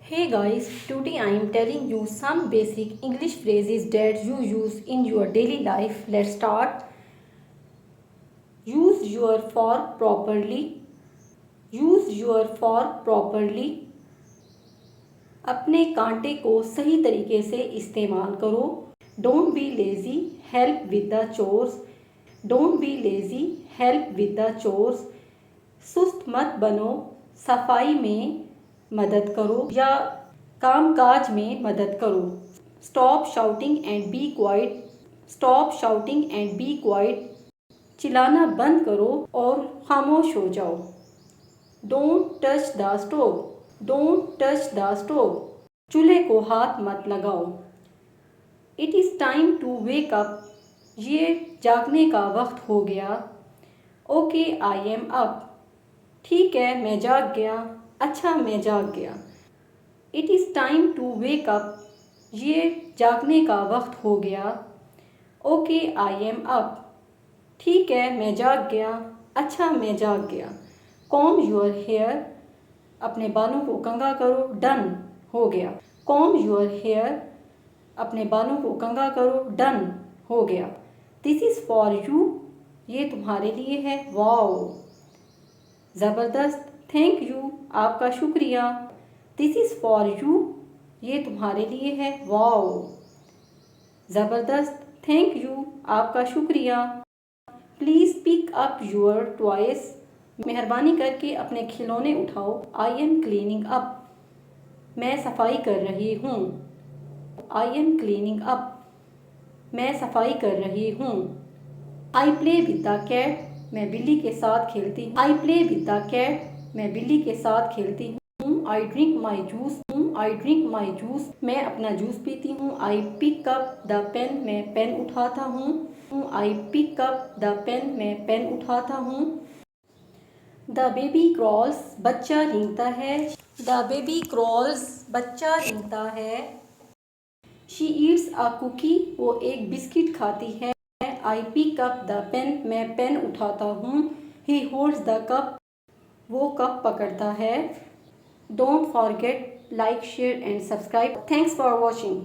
Hey guys, today I am telling you some basic English phrases that you use in your daily life. Let's start. Use your for properly. Use your for properly. अपने कांटे को सही तरीके से इस्तेमाल करो. Don't be lazy. Help with the chores. Don't be lazy. Help with the chores. सुस्त मत बनो. सफाई में मदद करो या कामकाज में मदद करो. Stop shouting and be quiet. Stop shouting and be quiet. चिल्लाना बंद करो और खामोश हो जाओ. Don't touch the stove. Don't touch the stove. चूल्हे को हाथ मत लगाओ. It is time to wake up. ये जागने का वक्त हो गया. Okay I am up. ठीक है मैं जाग गया. अच्छा मैं जाग गया. It is time to wake up. ये जागने का वक्त हो गया. Okay I am up. ठीक है मैं जाग गया. अच्छा मैं जाग गया. Comb your hair. अपने बालों को कंघा करो. डन हो गया. Comb your hair. अपने बालों को कंघा करो. डन हो गया. This is for you. ये तुम्हारे लिए है. वाओ ज़बरदस्त. Thank you. आपका शुक्रिया. This is for you. ये तुम्हारे लिए है. वाओ ज़बरदस्त. Thank you. आपका शुक्रिया. Please pick up your toys. मेहरबानी करके अपने खिलौने उठाओ. I am cleaning up. मैं सफाई कर रही हूँ. I am cleaning up. मैं सफाई कर रही हूँ. I play with the cat. मैं बिल्ली के साथ खेलती हूँ. I play with the cat. मैं बिल्ली के साथ खेलती हूँ. I drink my juice. I drink my juice. मैं अपना जूस पीती हूँ. I pick up the pen. मैं पेन उठाता हूँ. I pick up the pen. मैं पेन उठाता हूँ. The baby crawls. बच्चा रेंगता है. The baby crawls. बच्चा रेंगता है. She eats a cookie. वो एक बिस्किट खाती है. I pick up the pen. मैं पेन उठाता हूँ. He holds the cup. वो कप पकड़ता है. Don't forget like share and subscribe. Thanks for watching.